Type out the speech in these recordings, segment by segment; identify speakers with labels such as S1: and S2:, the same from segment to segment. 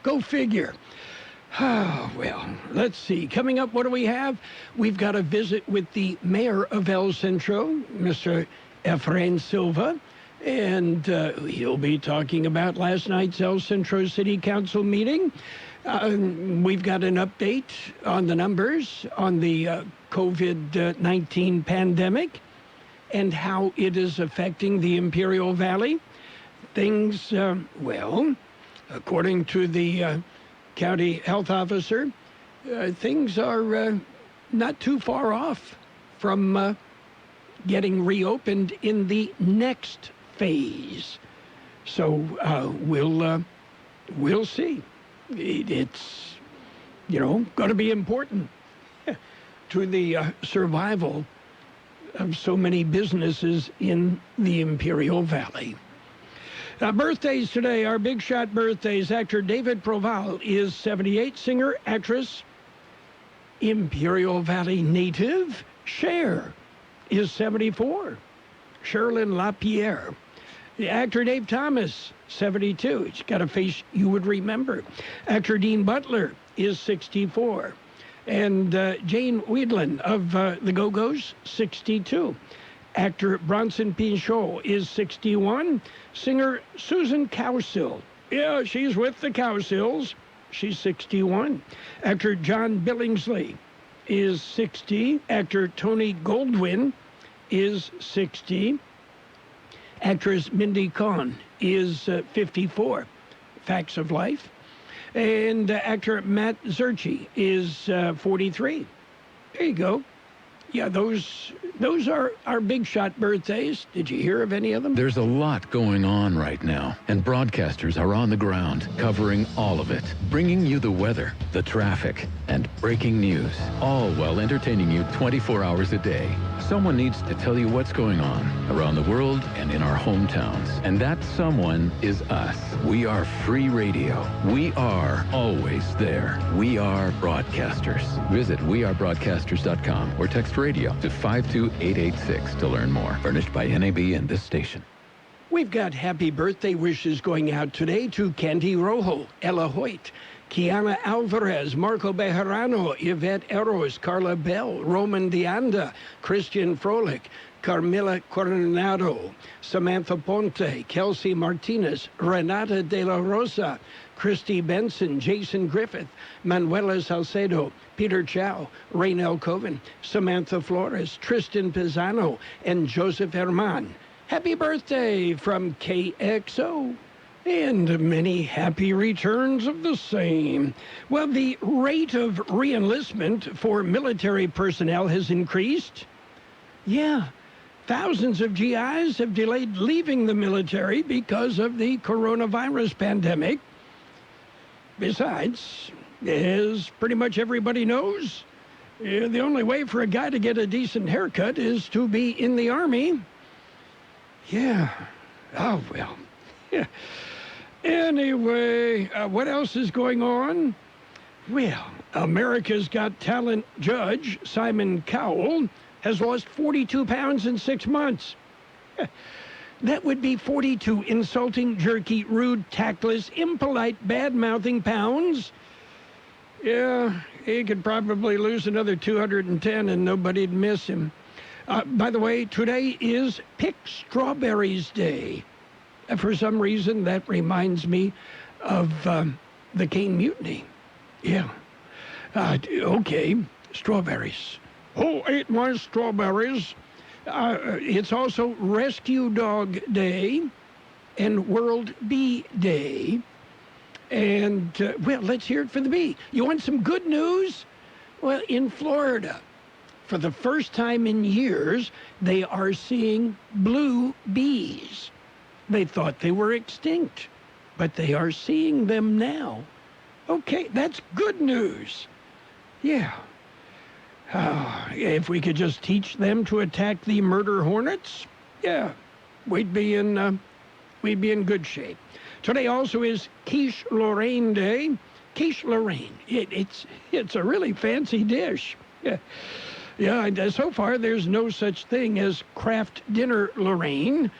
S1: Go figure. Well, let's see. Coming up, what do we have? We've got a visit with the mayor of El Centro, Mr. Efrain Silva, and he'll be talking about last night's El Centro City Council meeting. We've got an update on the numbers on the COVID-19 pandemic and how it is affecting the Imperial Valley. Things, according to the county health officer, things are not too far off from getting reopened in the next phase. So we'll see. It's, going to be important to the survival of so many businesses in the Imperial Valley. Birthdays today, our big shot birthdays. Actor David Proval is 78. Singer, actress, Imperial Valley native Cher is 74. Sherilyn LaPierre. The actor Dave Thomas, 72. He's got a face you would remember. Actor Dean Butler is 64. And Jane Wiedlin of the Go-Go's, 62. Actor Bronson Pinchot is 61. Singer Susan Cowsill. Yeah, she's with the Cowsills. She's 61. Actor John Billingsley is 60. Actor Tony Goldwyn is 60. Actress Mindy Cohn is 54. Facts of life. And actor Matt Zerchi is 43. There you go. Yeah, those are our big shot birthdays. Did you hear of any of them?
S2: There's a lot going on right now, and broadcasters are on the ground covering all of it, bringing you the weather, the traffic, and breaking news, all while entertaining you 24 hours a day. Someone needs to tell you what's going on around the world and in our hometowns, and that someone is us. We are free radio. We are always there. We are broadcasters. Visit wearebroadcasters.com or text radio to 52886 to learn more. Furnished by NAB and this station.
S1: We've got happy birthday wishes going out today to Candy Rojo, Ella Hoyt, Kiana Alvarez, Marco Bejarano, Yvette Eros, Carla Bell, Roman Dianda, Christian Froelich, Carmela Coronado, Samantha Ponte, Kelsey Martinez, Renata De La Rosa, Christy Benson, Jason Griffith, Manuela Salcedo, Peter Chow, Raynell Coven, Samantha Flores, Tristan Pisano, and Joseph Herman. Happy birthday from KXO. And many happy returns of the same. Well, the rate of reenlistment for military personnel has increased. Yeah, thousands of GIs have delayed leaving the military because of the coronavirus pandemic. Besides, as pretty much everybody knows, the only way for a guy to get a decent haircut is to be in the Army. Yeah. Oh, well. Yeah. Anyway, what else is going on? Well, America's Got Talent judge Simon Cowell has lost 42 pounds in 6 months. That would be 42 insulting, jerky, rude, tactless, impolite, bad-mouthing pounds. Yeah, he could probably lose another 210 and nobody'd miss him. By the way, today is Pick Strawberries Day. For some reason, that reminds me of the Cane Mutiny. Yeah. Okay, strawberries. Who ate my strawberries? It's also Rescue Dog Day and World Bee Day. And, well, let's hear it for the bee. You want some good news? Well, in Florida, for the first time in years, they are seeing blue bees. They thought they were extinct, but they are seeing them now. Okay, that's good news. Yeah. If we could just teach them to attack the murder hornets, yeah, we'd be in good shape. Today also is Quiche Lorraine Day. Quiche Lorraine, it's a really fancy dish. Yeah. Yeah, so far there's no such thing as Kraft Dinner Lorraine.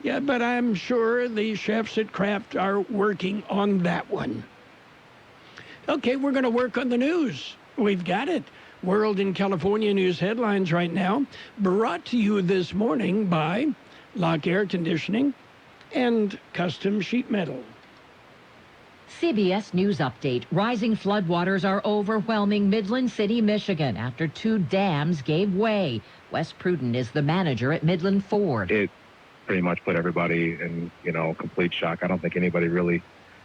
S1: Yeah, but I'm sure the chefs at Kraft are working on that one. Okay, we're going to work on the news. We've got it. World in California news headlines right now, brought to you this morning by Lock Air Conditioning and Custom Sheet Metal.
S3: CBS News Update. Rising floodwaters are overwhelming Midland City, Michigan after 2 dams gave way. Wes Pruden is the manager at Midland Ford.
S4: It pretty much put everybody in, complete shock. I don't think anybody really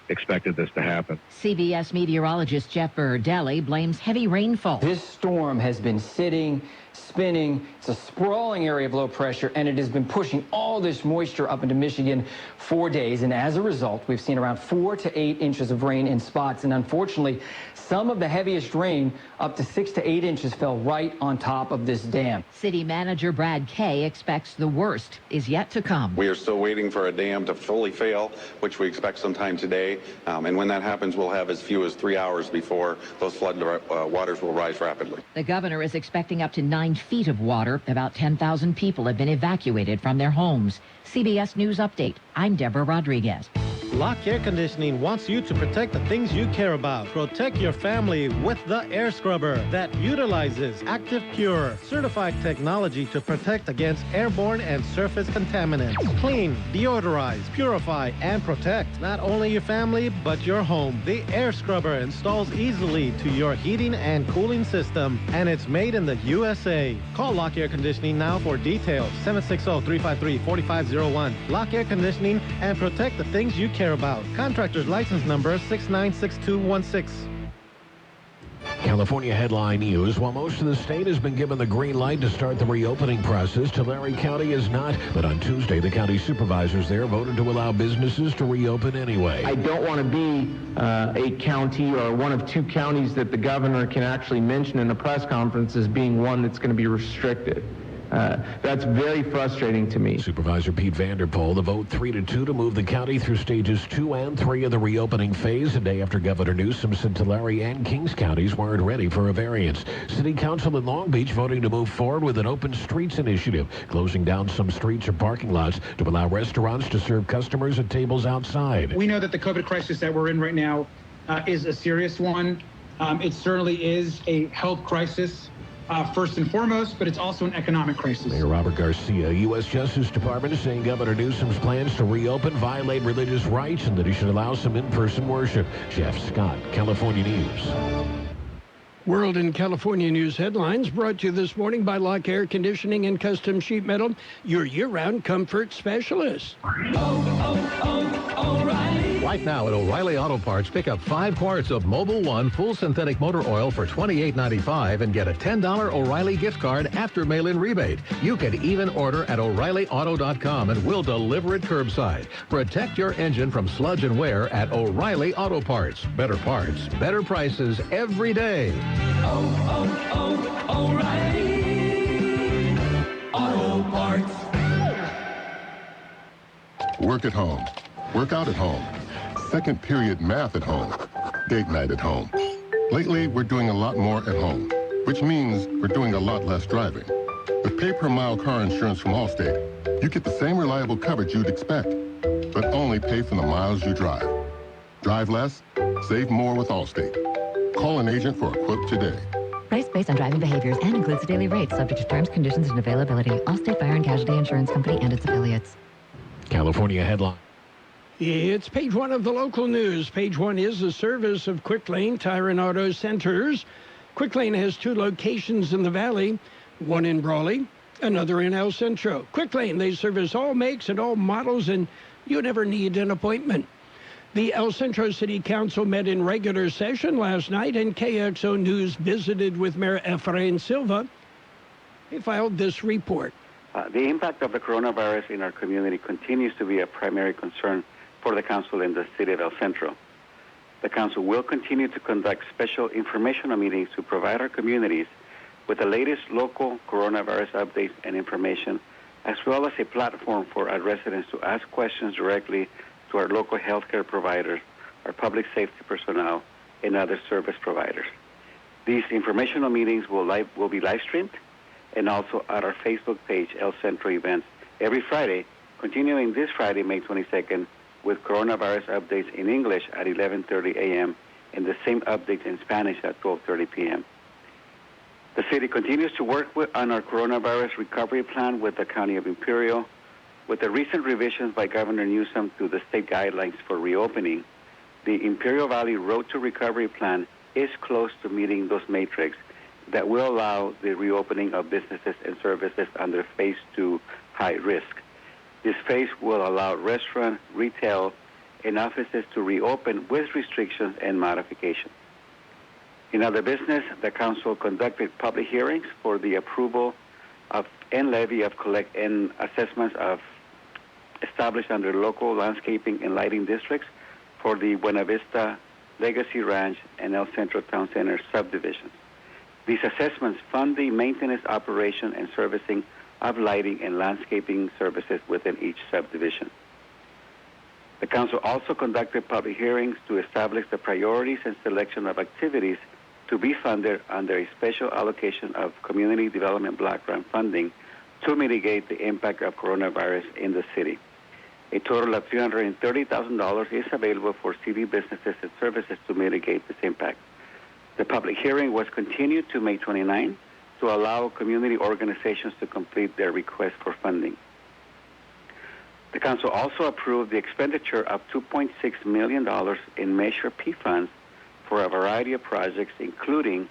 S4: expected this to happen.
S3: CBS meteorologist Jeff Berardelli blames heavy rainfall.
S5: This storm has been sitting, spinning. It's a sprawling area of low pressure, and it has been pushing all this moisture up into Michigan for days. And as a result, we've seen around 4 to 8 inches of rain in spots. And unfortunately, some of the heaviest rain, up to 6 to 8 inches, fell right on top of this dam.
S3: City manager Brad Kay expects the worst is yet to come.
S6: We are still waiting for a dam to fully fail, which we expect sometime today. And when that happens, we'll have as few as 3 hours before those flood waters will rise rapidly.
S3: The governor is expecting up to 9 feet of water. About 10,000 people have been evacuated from their homes. CBS News Update. I'm Deborah Rodriguez.
S7: Lock Air Conditioning wants you to protect the things you care about. Protect your family with the air scrubber that utilizes Active Pure, certified technology to protect against airborne and surface contaminants. Clean, deodorize, purify, and protect not only your family, but your home. The air scrubber installs easily to your heating and cooling system, and it's made in the USA. Call Lock Air Conditioning now for details. 760-353-4501. Lock Air Conditioning, and protect the things you care about. Contractor's license number 696216.
S8: California headline news. While most of the state has been given the green light to start the reopening process, Tulare County is not. But on Tuesday, the county supervisors there voted to allow businesses to reopen anyway.
S9: I don't want to be a county or one of 2 counties that the governor can actually mention in a press conference as being one that's going to be restricted. That's very frustrating to me.
S8: Supervisor Pete Vanderpool, the vote 3-2 to move the county through stages 2 and 3 of the reopening phase, a day after Governor Newsom said Tulare and Kings counties weren't ready for a variance. City Council in Long Beach voting to move forward with an open streets initiative, closing down some streets or parking lots to allow restaurants to serve customers at tables outside.
S10: We know that the COVID crisis that we're in right now is a serious one. It certainly is a health crisis. First and foremost, but it's also an economic crisis.
S8: Mayor Robert Garcia, U.S. Justice Department, saying Governor Newsom's plans to reopen violate religious rights and that he should allow some in-person worship. Jeff Scott, California News.
S1: World in California news headlines brought to you this morning by Lock Air Conditioning and Custom Sheet Metal, your year-round comfort specialist.
S11: O'Reilly. Right now at O'Reilly Auto Parts, pick up 5 quarts of Mobil 1 full synthetic motor oil for $28.95 and get a $10 O'Reilly gift card after mail-in rebate. You can even order at O'ReillyAuto.com and we'll deliver it curbside. Protect your engine from sludge and wear at O'Reilly Auto Parts. Better parts, better prices every day.
S12: O'Reilly Auto Parts.
S13: Work at home. Work out at home. Second period math at home. Date night at home. Lately, we're doing a lot more at home, which means we're doing a lot less driving. With pay-per-mile car insurance from Allstate, you get the same reliable coverage you'd expect, but only pay for the miles you drive. Drive less, save more with Allstate. Call an agent for a quote today.
S14: Price based on driving behaviors and includes the daily rate, subject to terms, conditions, and availability. Allstate Fire and Casualty Insurance Company and its affiliates.
S8: California headline.
S1: It's page 1 of the local news. Page 1 is a service of Quick Lane Tire and Auto Centers. Quick Lane has 2 locations in the valley, one in Brawley, another in El Centro. Quick Lane, they service all makes and all models, and you never need an appointment. The El Centro City Council met in regular session last night, and KXO News visited with Mayor Efrain Silva. He filed this report.
S15: The impact of the coronavirus in our community continues to be a primary concern for the council in the city of El Centro. The council will continue to conduct special informational meetings to provide our communities with the latest local coronavirus updates and information, as well as a platform for our residents to ask questions directly to our local healthcare providers, our public safety personnel, and other service providers. These informational meetings will be live streamed and also at our Facebook page, El Centro Events, every Friday, continuing this Friday, May 22nd, with coronavirus updates in English at 11:30 a.m. and the same update in Spanish at 12:30 p.m. The city continues to work on our coronavirus recovery plan with the County of Imperial. With the recent revisions by Governor Newsom to the state guidelines for reopening, the Imperial Valley Road to Recovery Plan is close to meeting those metrics that will allow the reopening of businesses and services under Phase 2 high risk. This phase will allow restaurant, retail, and offices to reopen with restrictions and modifications. In other business, the council conducted public hearings for the approval of and levy of collect and assessments of established under local landscaping and lighting districts for the Buena Vista, Legacy Ranch, and El Centro Town Center subdivisions. These assessments fund the maintenance, operation, and servicing of lighting and landscaping services within each subdivision. The council also conducted public hearings to establish the priorities and selection of activities to be funded under a special allocation of community development block grant funding to mitigate the impact of coronavirus in the city. A total of $330,000 is available for city businesses and services to mitigate this impact. The public hearing was continued to May 29 to allow community organizations to complete their request for funding. The council also approved the expenditure of $2.6 million in Measure P funds for a variety of projects, including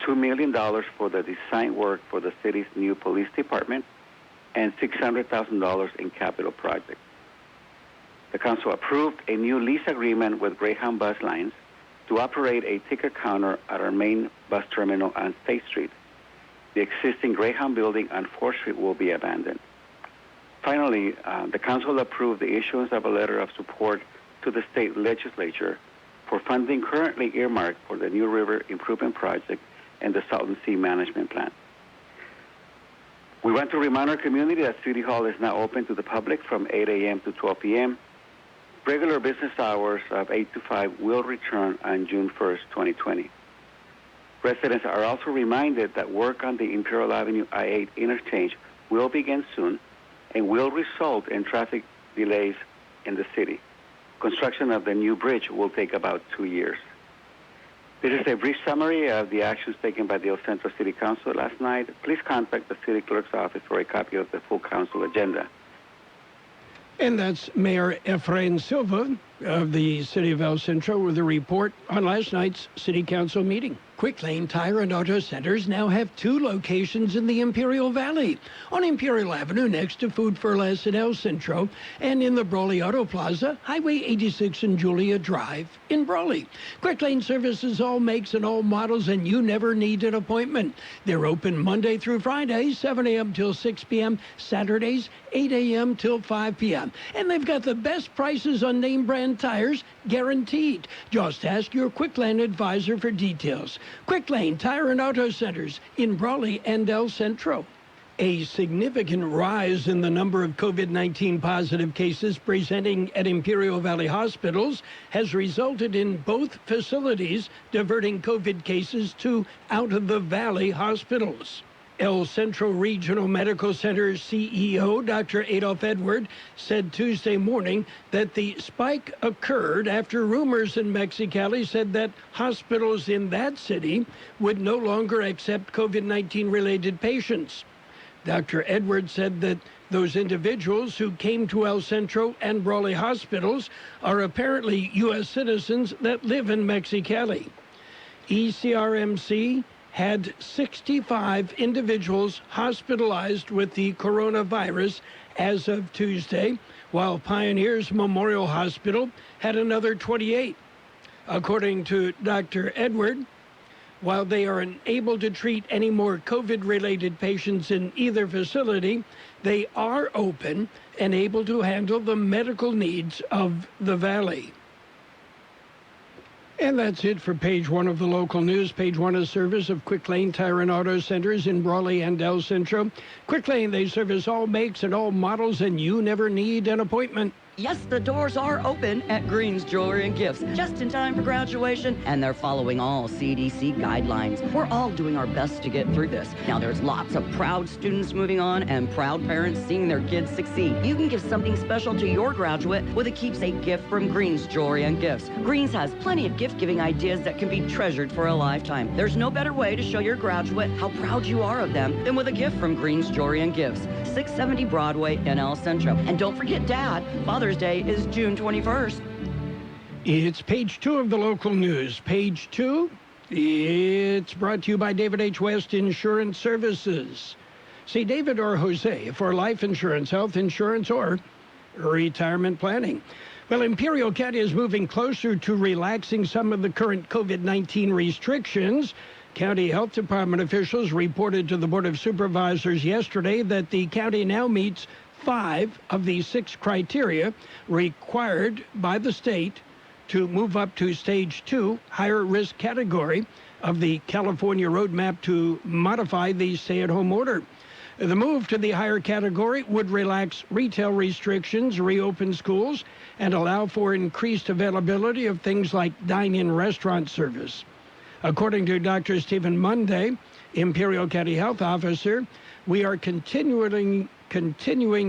S15: $2 million for the design work for the city's new police department and $600,000 in capital projects. The council approved a new lease agreement with Greyhound Bus Lines to operate a ticket counter at our main bus terminal on State Street. The existing Greyhound building on 4th Street will be abandoned. Finally, the council approved the issuance of a letter of support to the state legislature for funding currently earmarked for the New River Improvement Project and the Salton Sea Management Plan. We want to remind our community that City Hall is now open to the public from 8 a.m. to 12 p.m. Regular business hours of 8 to 5 will return on June 1st, 2020. Residents are also reminded that work on the Imperial Avenue I-8 interchange will begin soon and will result in traffic delays in the city. Construction of the new bridge will take about 2 years. This is a brief summary of the actions taken by the El Centro City Council last night. Please contact the City Clerk's office for a copy of the full council agenda.
S1: And that's Mayor Efrain Silva of the City of El Centro with a report on last night's City Council meeting. Quick Lane Tire and Auto Centers now have 2 locations in the Imperial Valley, on Imperial Avenue next to Food for Less at El Centro, and in the Brawley Auto Plaza, Highway 86 and Julia Drive in Brawley. Quick Lane services all makes and all models, and you never need an appointment. They're open Monday through Friday, 7 a.m. till 6 p.m., Saturdays, 8 a.m. till 5 p.m. And they've got the best prices on name brand tires, guaranteed. Just ask your Quick Lane advisor for details. Quick Lane Tire and Auto Centers in Brawley and El Centro. A significant rise in the number of COVID-19 positive cases presenting at Imperial Valley hospitals has resulted in both facilities diverting COVID cases to out-of-the-valley hospitals. El Centro Regional Medical Center CEO Dr. Adolf Edward said Tuesday morning that the spike occurred after rumors in Mexicali said that hospitals in that city would no longer accept COVID-19 related patients. Dr. Edward said that those individuals who came to El Centro and Brawley hospitals are apparently U.S. citizens that live in Mexicali. ECRMC had 65 individuals hospitalized with the coronavirus as of Tuesday, while Pioneers Memorial Hospital had another 28. According to Dr. Edward, while they are unable to treat any more COVID-related patients in either facility, they are open and able to handle the medical needs of the Valley. And that's it for page 1 of the local news. Page 1 is service of Quick Lane Tire and Auto Centers in Brawley and El Centro. Quick Lane, they service all makes and all models, and you never need an appointment.
S16: Yes, the doors are open at Green's Jewelry and Gifts, just in time for graduation, and they're following all CDC guidelines. We're all doing our best to get through this. Now, there's lots of proud students moving on and proud parents seeing their kids succeed. You can give something special to your graduate with a keepsake gift from Green's Jewelry and Gifts. Green's has plenty of gift-giving ideas that can be treasured for a lifetime. There's no better way to show your graduate how proud you are of them than with a gift from Green's Jewelry and Gifts, 670 Broadway in El Centro. And don't forget Dad, Father's Day is June 21st.
S1: It's page 2 of the local news. Page 2, it's brought to you by David H. West Insurance Services. See David or Jose for life insurance, health insurance, or retirement planning. Well, Imperial County is moving closer to relaxing some of the current COVID-19 restrictions. County Health Department officials reported to the Board of Supervisors yesterday that the county now meets 5 of the 6 criteria required by the state to move up to Stage 2, higher risk category of the California roadmap to modify the stay-at-home order. The move to the higher category would relax retail restrictions, reopen schools, and allow for increased availability of things like dine-in restaurant service. According to Dr. Stephen Monday, Imperial County Health Officer, we are continuing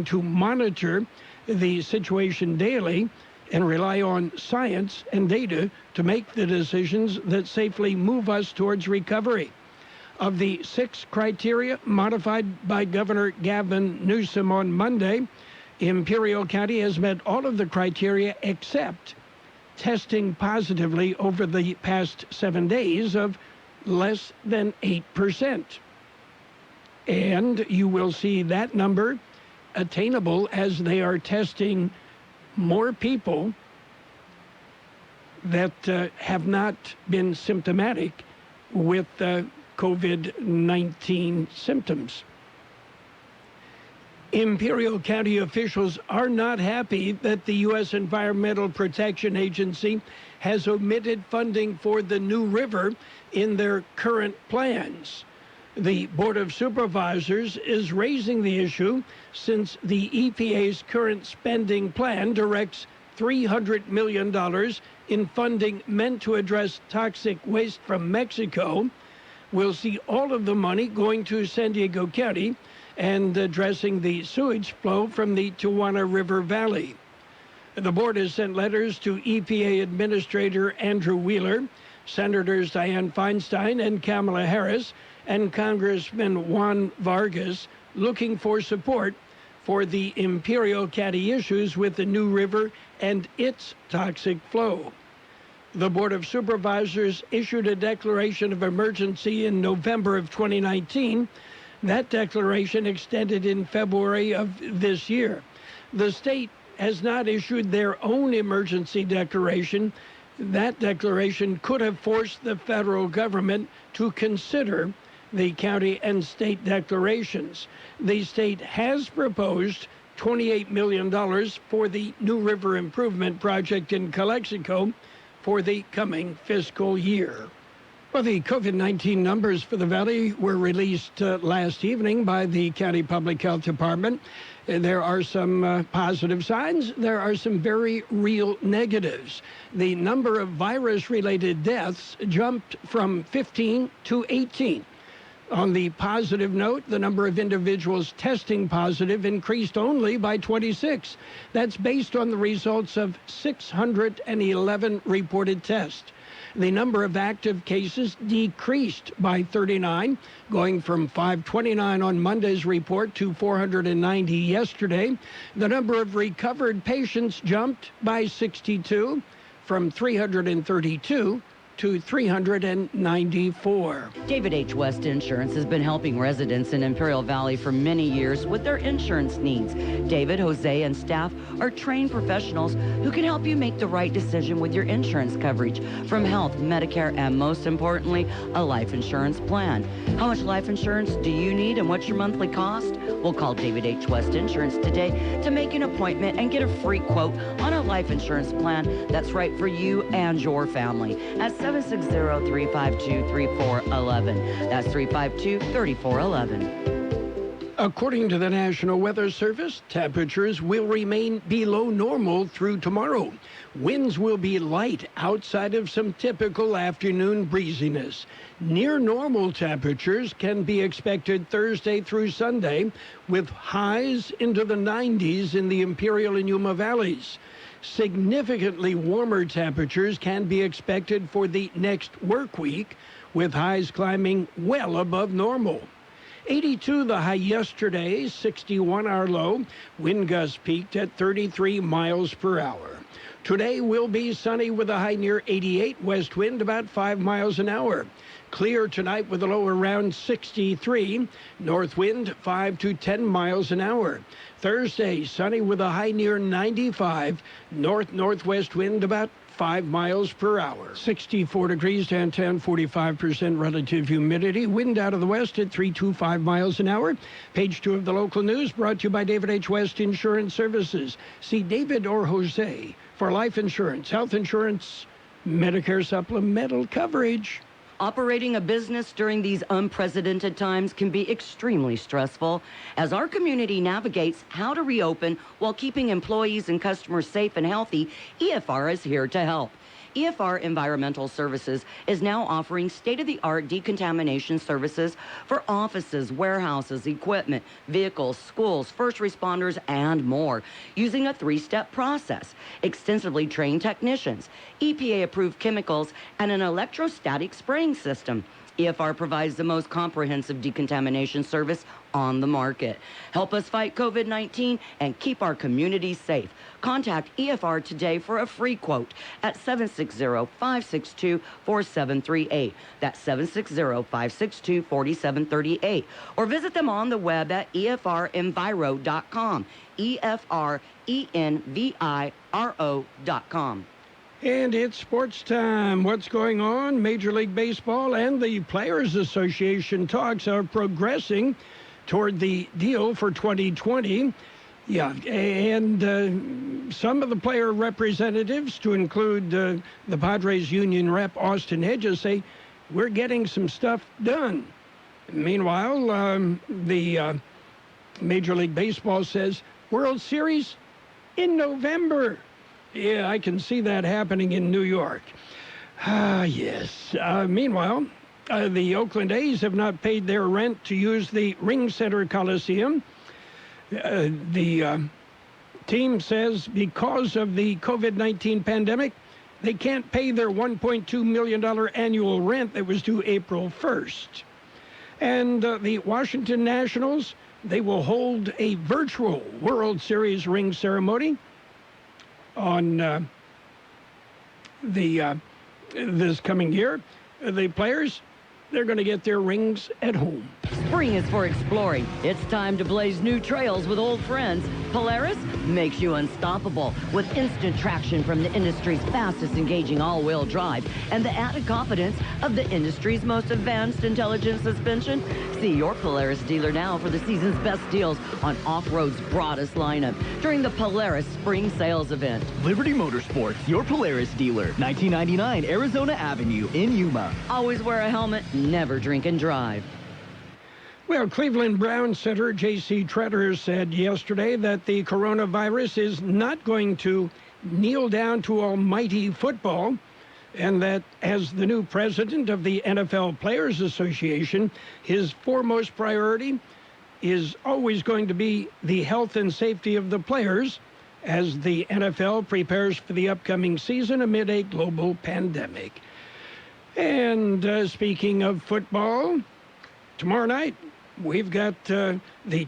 S1: to monitor the situation daily and rely on science and data to make the decisions that safely move us towards recovery. Of the 6 criteria modified by Governor Gavin Newsom on Monday, Imperial County has met all of the criteria except testing positively over the past 7 days of less than 8%. And you will see that number attainable as they are testing more people that have not been symptomatic with COVID-19 symptoms. Imperial County officials are not happy that the U.S. Environmental Protection Agency has omitted funding for the New River in their current plans. The Board of Supervisors is raising the issue since the EPA's current spending plan directs $300 million in funding meant to address toxic waste from Mexico. We'll see all of the money going to San Diego County and addressing the sewage flow from the Tijuana River Valley. The board has sent letters to EPA Administrator Andrew Wheeler, Senators Dianne Feinstein and Kamala Harris, and Congressman Juan Vargas, looking for support for the Imperial County issues with the New River and its toxic flow. The Board of Supervisors issued a declaration of emergency in November of 2019. That declaration extended in February of this year. The state has not issued their own emergency declaration. That declaration could have forced the federal government to consider the county and state declarations. The state has proposed $28 million for the New River Improvement Project in Calexico for the coming fiscal year. Well, the COVID-19 numbers for the Valley were released last evening by the County Public Health Department. There are some positive signs. There are some very real negatives. The number of virus-related deaths jumped from 15 to 18. On the positive note, the number of individuals testing positive increased only by 26. That's based on the results of 611 reported tests. The number of active cases decreased by 39, going from 529 on Monday's report to 490 yesterday. The number of recovered patients jumped by 62, from 332 to 394.
S16: David H. West Insurance has been helping residents in Imperial Valley for many years with their insurance needs. David, Jose, and staff are trained professionals who can help you make the right decision with your insurance coverage, from health, Medicare, and most importantly, a life insurance plan. How much life insurance do you need and what's your monthly cost? We'll call David H. West Insurance today to make an appointment and get a free quote on a life insurance plan that's right for you and your family at 760-352-3411. That's 352-3411.
S1: According to the National Weather Service, temperatures will remain below normal through tomorrow. Winds will be light outside of some typical afternoon breeziness. Near normal temperatures can be expected Thursday through Sunday, with highs into the 90s in the Imperial and Yuma valleys. Significantly warmer temperatures can be expected for the next work week, with highs climbing well above normal. 82 the high yesterday, 61 our low. Wind gusts peaked at 33 miles per hour. Today will be sunny with a high near 88, west wind about 5 miles an hour. Clear tonight with a low around 63, north wind 5 to 10 miles an hour. Thursday, sunny with a high near 95, north-northwest wind about 5 miles per hour. 64 degrees downtown, 45% relative humidity. Wind out of the west at 325 miles an hour. Page 2 of the local news brought to you by David H. West Insurance Services. See David or Jose for life insurance, health insurance, Medicare supplemental coverage.
S16: Operating a business during these unprecedented times can be extremely stressful. As our community navigates how to reopen while keeping employees and customers safe and healthy, EFR is here to help. EFR Environmental Services is now offering state-of-the-art decontamination services for offices, warehouses, equipment, vehicles, schools, first responders, and more, using a 3-step process, extensively trained technicians, EPA-approved chemicals, and an electrostatic spraying system. EFR provides the most comprehensive decontamination service on the market. Help us fight COVID-19 and keep our communities safe. Contact EFR today for a free quote at 760-562-4738. That's 760-562-4738. Or visit them on the web at efrenviro.com. EFRENVIRO.com.
S1: And it's sports time. What's going on? Major League Baseball and the Players Association talks are progressing toward the deal for 2020. Yeah, and some of the player representatives, to include the Padres union rep Austin Hedges, say we're getting some stuff done. Meanwhile, the Major League Baseball says World Series in November. Yeah, I can see that happening in New York. Yes. Meanwhile, the Oakland A's have not paid their rent to use the Ring Center Coliseum. The team says because of the COVID-19 pandemic, they can't pay their $1.2 million annual rent that was due April 1st. And the Washington Nationals, they will hold a virtual World Series ring ceremony on this coming year. The players, they're going to get their rings at home.
S16: Spring is for exploring. It's time to blaze new trails with old friends. Polaris makes you unstoppable with instant traction from the industry's fastest engaging all-wheel drive and the added confidence of the industry's most advanced intelligent suspension. See your Polaris dealer now for the season's best deals on off-road's broadest lineup during the Polaris Spring Sales Event.
S17: Liberty Motorsports, your Polaris dealer, 1999 Arizona Avenue in Yuma.
S16: Always wear a helmet, never drink and drive.
S1: Well, Cleveland Browns center J.C. Tretter said yesterday that the coronavirus is not going to kneel down to almighty football, and that as the new president of the NFL Players Association, his foremost priority is always going to be the health and safety of the players as the NFL prepares for the upcoming season amid a global pandemic. And speaking of football, tomorrow night, we've got the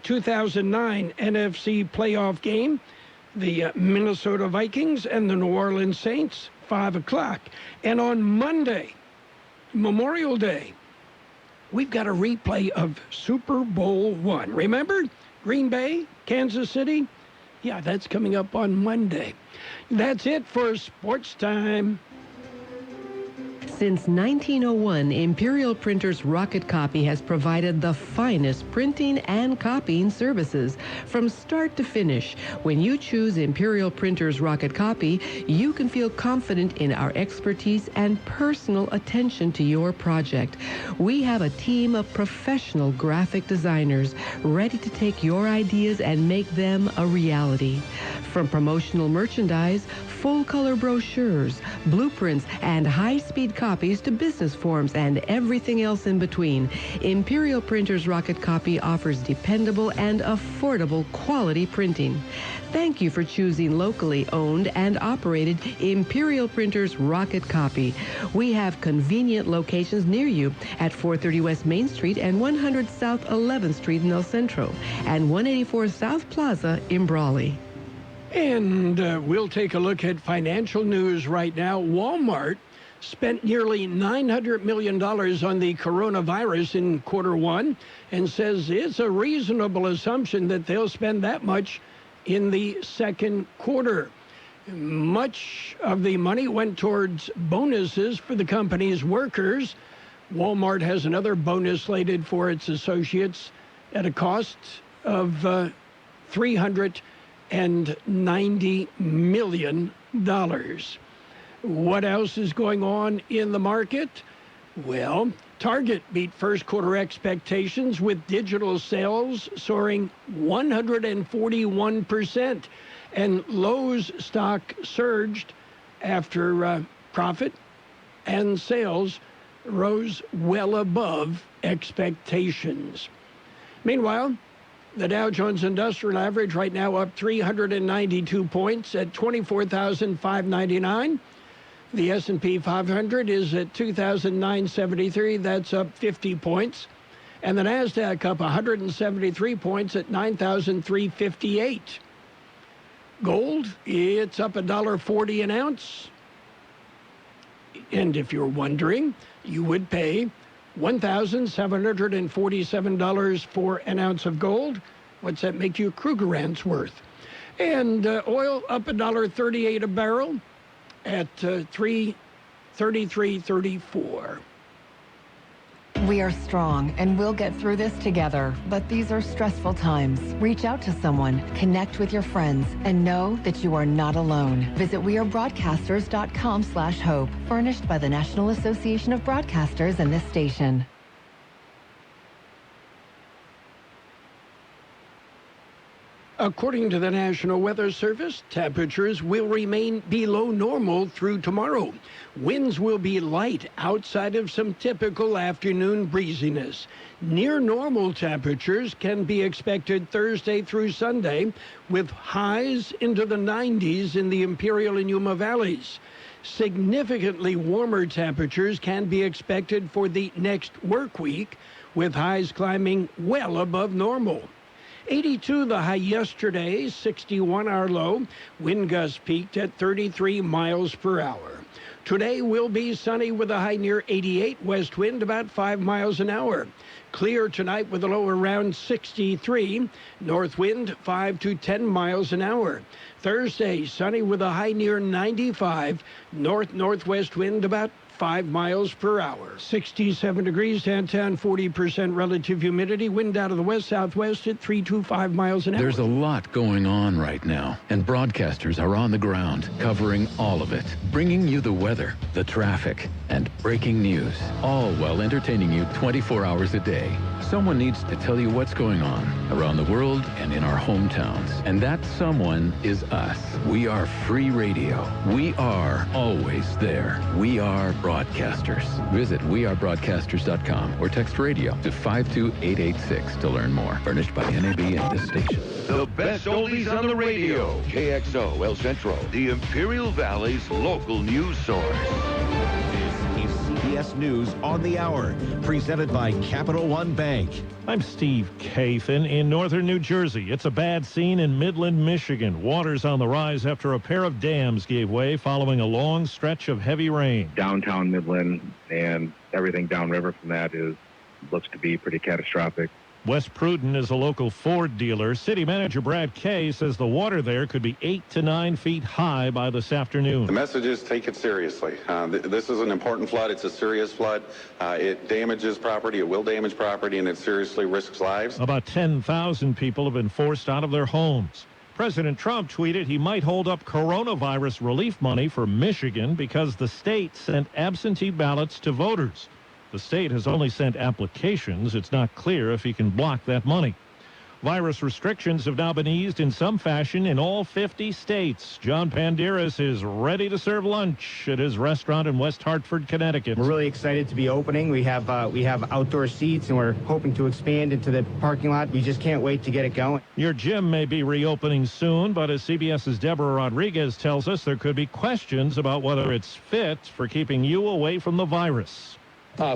S1: 2009 NFC playoff game, the Minnesota Vikings and the New Orleans Saints, 5 o'clock. And on Monday, Memorial Day, we've got a replay of Super Bowl I. Remember? Green Bay, Kansas City? Yeah, that's coming up on Monday. That's it for Sports Time.
S18: Since 1901, Imperial Printers Rocket Copy has provided the finest printing and copying services from start to finish. When you choose Imperial Printers Rocket Copy, you can feel confident in our expertise and personal attention to your project. We have a team of professional graphic designers ready to take your ideas and make them a reality. From promotional merchandise, full-color brochures, blueprints, and high-speed copies to business forms and everything else in between, Imperial Printers Rocket Copy offers dependable and affordable quality printing. Thank you for choosing locally owned and operated Imperial Printers Rocket Copy. We have convenient locations near you at 430 West Main Street and 100 South 11th Street in El Centro and 184 South Plaza in Brawley.
S1: And we'll take a look at financial news right now. Walmart spent nearly $900 million on the coronavirus in quarter one and says it's a reasonable assumption that they'll spend that much in the second quarter. Much of the money went towards bonuses for the company's workers. Walmart has another bonus slated for its associates at a cost of $390 million. What else is going on in the market? Well, Target beat first quarter expectations with digital sales soaring 141%. And Lowe's stock surged after profit and sales rose well above expectations. Meanwhile, the Dow Jones Industrial Average right now up 392 points at 24,599. The S&P 500 is at 2,973. That's up 50 points. And the NASDAQ up 173 points at 9,358. Gold, it's up $1.40 an ounce. And if you're wondering, you would pay $1,747 for an ounce of gold. What's that make you Krugerrands worth? And oil up $1.38 a barrel at $3.33.34.
S19: We are strong and we'll get through this together, but these are stressful times. Reach out to someone, connect with your friends, and know that you are not alone. Visit wearebroadcasters.com/hope, furnished by the National Association of Broadcasters and this station.
S1: According to the National Weather Service, temperatures will remain below normal through tomorrow. Winds will be light outside of some typical afternoon breeziness. Near normal temperatures can be expected Thursday through Sunday, with highs into the 90s in the Imperial and Yuma valleys. Significantly warmer temperatures can be expected for the next work week, with highs climbing well above normal. 82 the high yesterday, 61 our low. Wind gusts peaked at 33 miles per hour. Today will be sunny with a high near 88, west wind about 5 miles an hour. Clear tonight with a low around 63, north wind 5 to 10 miles an hour. Thursday, sunny with a high near 95, north-northwest wind about 5 miles per hour. 67 degrees downtown, 40% relative humidity. Wind out of the west-southwest at 3 to 5 miles an hour.
S2: There's a lot going on right now, and broadcasters are on the ground covering all of it, bringing you the weather, the traffic, and breaking news, all while entertaining you 24 hours a day. Someone needs to tell you what's going on around the world and in our hometowns, and that someone is us. We are free radio. We are always there. We are broadcasters. Visit wearebroadcasters.com or text radio to 52886 to learn more. Furnished by NAB and this station.
S20: The best oldies on the radio. KXO El Centro, the Imperial Valley's local news source.
S21: This is CBS News on the Hour, presented by Capital One Bank.
S22: I'm Steve Kathan in northern New Jersey. It's a bad scene in Midland, Michigan. Water's on the rise after a pair of dams gave way following a long stretch of heavy rain.
S4: Downtown Midland and everything downriver from that looks to be pretty catastrophic.
S22: West Pruden is a local Ford dealer. City Manager Brad Kay says the water there could be 8 to 9 feet high by this afternoon.
S5: The message is take it seriously. This is an important flood. It's a serious flood. It damages property. It will damage property, and it seriously risks lives.
S22: About 10,000 people have been forced out of their homes. President Trump tweeted he might hold up coronavirus relief money for Michigan because the state sent absentee ballots to voters. The state has only sent applications. It's not clear if he can block that money. Virus restrictions have now been eased in some fashion in all 50 states. John Panderas is ready to serve lunch at his restaurant in West Hartford, Connecticut.
S6: We're really excited to be opening. We have outdoor seats, and we're hoping to expand into the parking lot. We just can't wait to get it going.
S22: Your gym may be reopening soon, but as CBS's Deborah Rodriguez tells us, there could be questions about whether it's fit for keeping you away from the virus.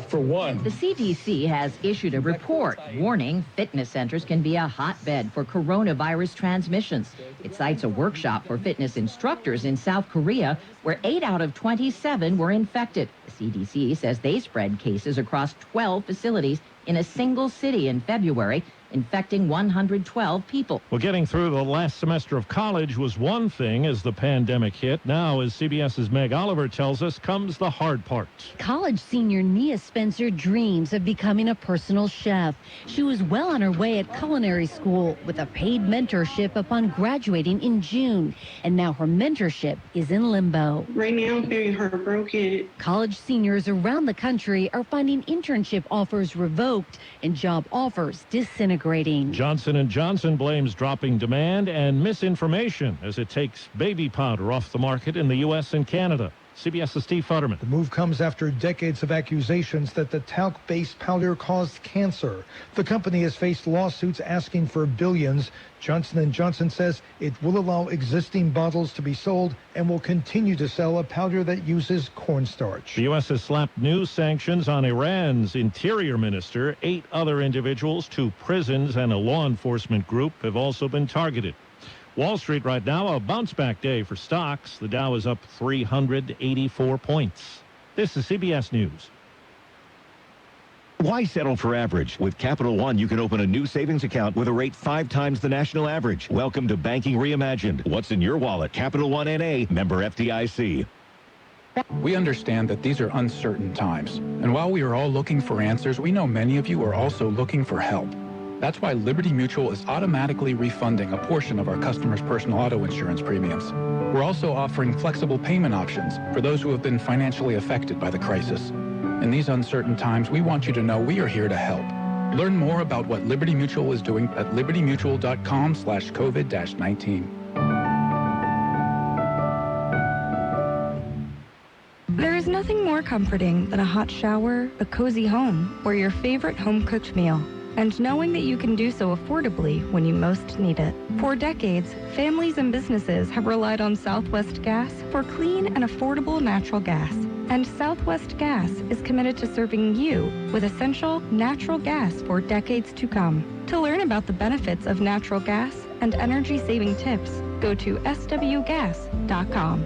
S3: For one, the CDC has issued a report warning fitness centers can be a hotbed for coronavirus transmissions. It cites a workshop for fitness instructors in South Korea where 8 out of 27 were infected. The CDC says they spread cases across 12 facilities in a single city in February, infecting 112 people.
S22: Well, getting through the last semester of college was one thing as the pandemic hit. Now, as CBS's Meg Oliver tells us, comes the hard part.
S23: College senior Nia Spencer dreams of becoming a personal chef. She was well on her way at culinary school with a paid mentorship upon graduating in June. And now her mentorship is in limbo.
S24: Right now, I'm very heartbroken.
S23: College seniors around the country are finding internship offers revoked and job offers disintegrating.
S22: Johnson & Johnson blames dropping demand and misinformation as it takes baby powder off the market in the U.S. and Canada. CBS's Steve Futterman.
S25: The move comes after decades of accusations that the talc-based powder caused cancer. The company has faced lawsuits asking for billions. Johnson & Johnson says it will allow existing bottles to be sold and will continue to sell a powder that uses cornstarch.
S22: The U.S. has slapped new sanctions on Iran's interior minister. 8 other individuals, 2 prisons, and a law enforcement group have also been targeted. Wall Street right now, a bounce-back day for stocks. The Dow is up 384 points. This is CBS News.
S21: Why settle for average? With Capital One, you can open a new savings account with a rate 5 times the national average. Welcome to Banking Reimagined. What's in your wallet? Capital One N.A., member FDIC.
S26: We understand that these are uncertain times. And while we are all looking for answers, we know many of you are also looking for help. That's why Liberty Mutual is automatically refunding a portion of our customers' personal auto insurance premiums. We're also offering flexible payment options for those who have been financially affected by the crisis. In these uncertain times, we want you to know we are here to help. Learn more about what Liberty Mutual is doing at libertymutual.com/COVID-19.
S27: There is nothing more comforting than a hot shower, a cozy home, or your favorite home-cooked meal. And knowing that you can do so affordably when you most need it. For decades, families and businesses have relied on Southwest Gas for clean and affordable natural gas. And Southwest Gas is committed to serving you with essential natural gas for decades to come. To learn about the benefits of natural gas and energy-saving tips, go to swgas.com.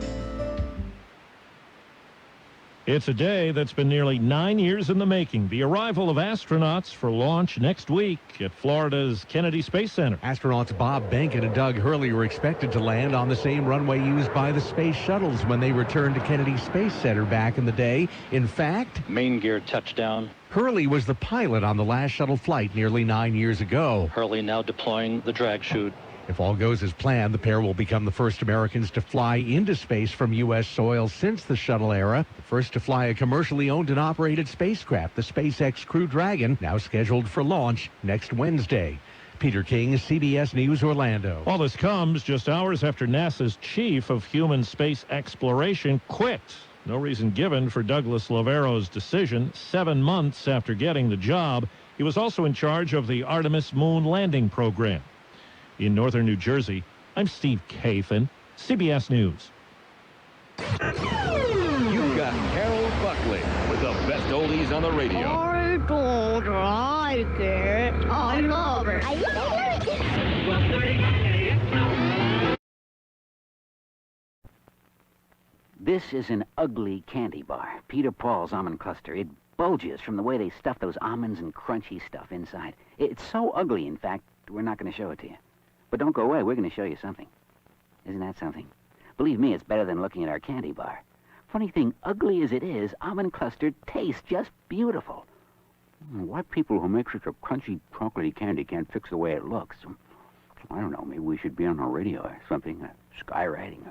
S22: It's a day that's been nearly 9 years in the making. The arrival of astronauts for launch next week at Florida's Kennedy Space Center.
S28: Astronauts Bob Behnken and Doug Hurley were expected to land on the same runway used by the space shuttles when they returned to Kennedy Space Center back in the day. In fact,
S29: main gear touchdown.
S28: Hurley was the pilot on the last shuttle flight nearly 9 years ago.
S29: Hurley now deploying the drag chute.
S28: If all goes as planned, the pair will become the first Americans to fly into space from U.S. soil since the shuttle era. The first to fly a commercially owned and operated spacecraft, the SpaceX Crew Dragon, now scheduled for launch next Wednesday. Peter King, CBS News, Orlando.
S22: All this comes just hours after NASA's chief of human space exploration quit. No reason given for Douglas Lovero's decision 7 months after getting the job. He was also in charge of the Artemis moon landing program. In northern New Jersey, I'm Steve Kathan, CBS News.
S21: You've got Carroll Buckley with the best oldies on the radio.
S30: I don't like it. I love it.
S31: This is an ugly candy bar. Peter Paul's almond cluster. It
S7: bulges from the way they stuff those almonds and crunchy stuff inside. It's so ugly, in fact, we're not going to show it to you. But don't go away. We're going to show you something. Isn't that something? Believe me, it's better than looking at our candy bar. Funny thing, ugly as it is, almond cluster tastes just beautiful. Why people who make such a crunchy, chocolatey candy can't fix the way it looks? I don't know. Maybe we should be on the radio or something. Skywriting.